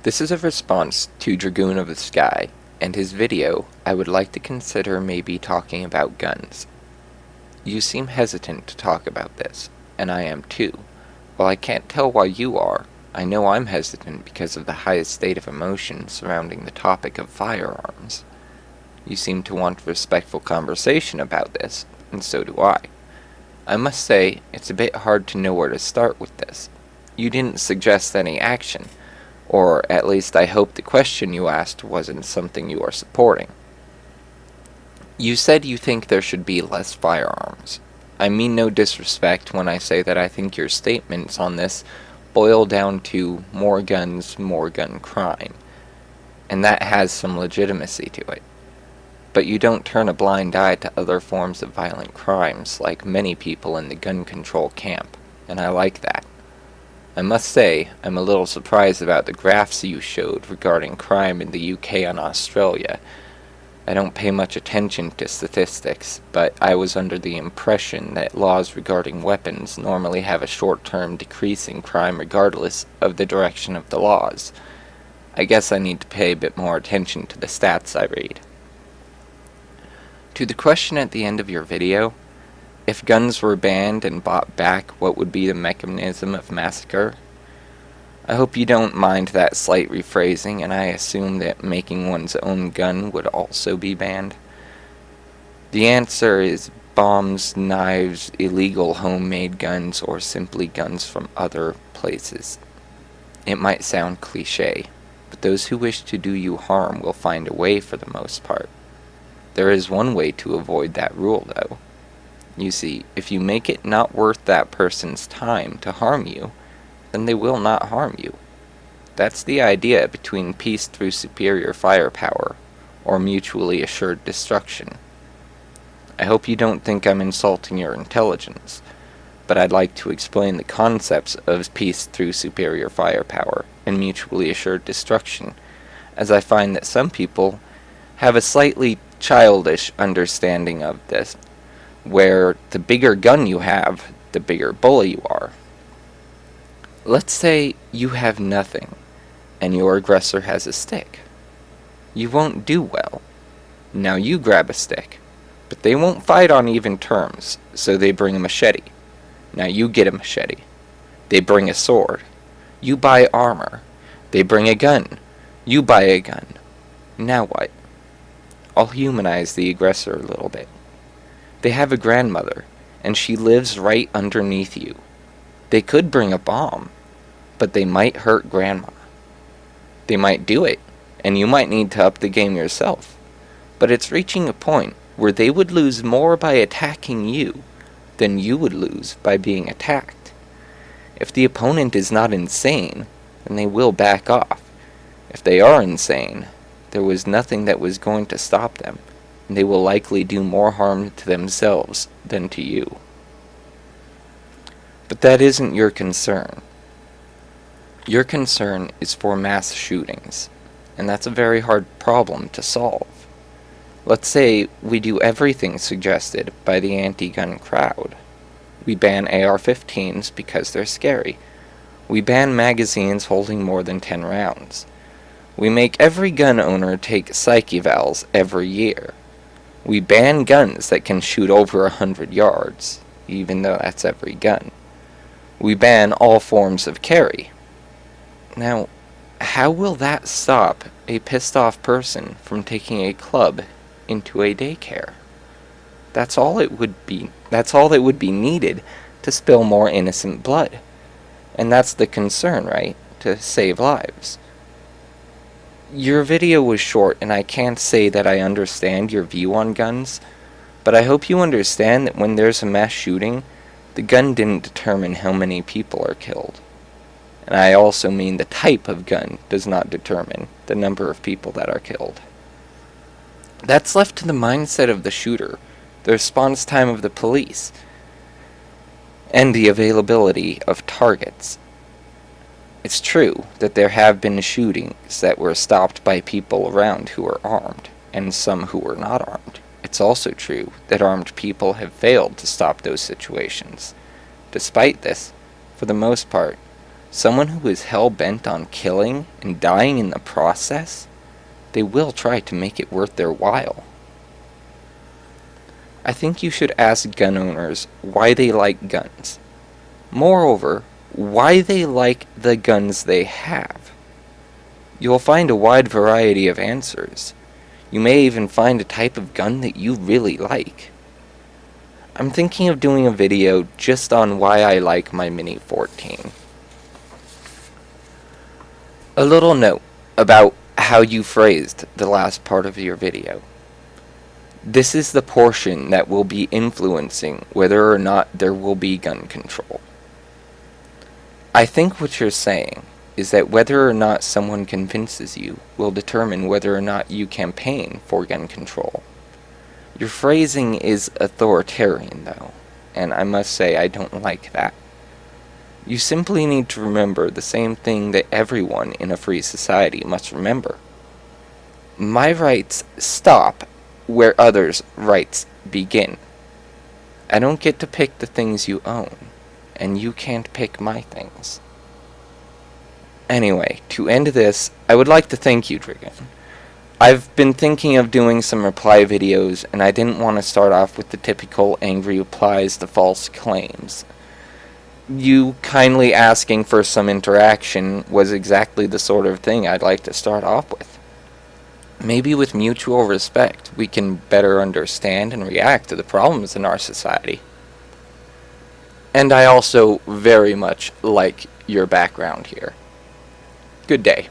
This is a response to Dragoon of the Sky, and his video I would like to consider maybe talking about guns. You seem hesitant to talk about this, and I am too. While I can't tell why you are, I know I'm hesitant because of the highest state of emotion surrounding the topic of firearms. You seem to want respectful conversation about this, and so do I. I must say, it's a bit hard to know where to start with this. You didn't suggest any action, or at least I hope the question you asked wasn't something you are supporting. You said you think there should be less firearms. I mean no disrespect when I say that I think your statements on this boil down to more guns, more gun crime, and that has some legitimacy to it. But you don't turn a blind eye to other forms of violent crimes like many people in the gun control camp, and I like that. I must say, I'm a little surprised about the graphs you showed regarding crime in the UK and Australia. I don't pay much attention to statistics, but I was under the impression that laws regarding weapons normally have a short-term decrease in crime regardless of the direction of the laws. I guess I need to pay a bit more attention to the stats I read. To the question at the end of your video, if guns were banned and bought back, what would be the mechanism of massacre? I hope you don't mind that slight rephrasing, and I assume that making one's own gun would also be banned. The answer is bombs, knives, illegal homemade guns, or simply guns from other places. It might sound cliché, but those who wish to do you harm will find a way for the most part. There is one way to avoid that rule, though. You see, if you make it not worth that person's time to harm you, then they will not harm you. That's the idea between peace through superior firepower, or mutually assured destruction. I hope you don't think I'm insulting your intelligence, but I'd like to explain the concepts of peace through superior firepower and mutually assured destruction, as I find that some people have a slightly childish understanding of this, where the bigger gun you have, the bigger bully you are. Let's say you have nothing, and your aggressor has a stick. You won't do well. Now you grab a stick, but they won't fight on even terms, so they bring a machete. Now you get a machete. They bring a sword. You buy armor. They bring a gun. You buy a gun. Now what? I'll humanize the aggressor a little bit. They have a grandmother, and she lives right underneath you. They could bring a bomb, but they might hurt grandma. They might do it, and you might need to up the game yourself. But it's reaching a point where they would lose more by attacking you than you would lose by being attacked. If the opponent is not insane, then they will back off. If they are insane, there was nothing that was going to stop them, and they will likely do more harm to themselves than to you. But that isn't your concern. Your concern is for mass shootings, and that's a very hard problem to solve. Let's say we do everything suggested by the anti-gun crowd. We ban AR-15s because they're scary. We ban magazines holding more than 10 rounds. We make every gun owner take psych evals every year. We ban guns that can shoot over 100 yards, even though that's every gun. We ban all forms of carry. Now, how will that stop a pissed-off person from taking a club into a daycare? That's all that would be needed to spill more innocent blood. And that's the concern, right? To save lives. Your video was short, and I can't say that I understand your view on guns, but I hope you understand that when there's a mass shooting, the gun didn't determine how many people are killed. And I also mean the type of gun does not determine the number of people that are killed. That's left to the mindset of the shooter, the response time of the police, and the availability of targets. It's true that there have been shootings that were stopped by people around who were armed, and some who were not armed. It's also true that armed people have failed to stop those situations. Despite this, for the most part, someone who is hell-bent on killing and dying in the process, they will try to make it worth their while. I think you should ask gun owners why they like guns. Moreover, why they like the guns they have. You will find a wide variety of answers. You may even find a type of gun that you really like. I'm thinking of doing a video just on why I like my Mini 14. A little note about how you phrased the last part of your video. This is the portion that will be influencing whether or not there will be gun control. I think what you're saying is that whether or not someone convinces you will determine whether or not you campaign for gun control. Your phrasing is authoritarian, though, and I must say I don't like that. You simply need to remember the same thing that everyone in a free society must remember. My rights stop where others' rights begin. I don't get to pick the things you own, and you can't pick my things. Anyway, to end this, I would like to thank you, Dragoon. I've been thinking of doing some reply videos, and I didn't want to start off with the typical angry replies to false claims. You kindly asking for some interaction was exactly the sort of thing I'd like to start off with. Maybe with mutual respect, we can better understand and react to the problems in our society. And I also very much like your background here. Good day.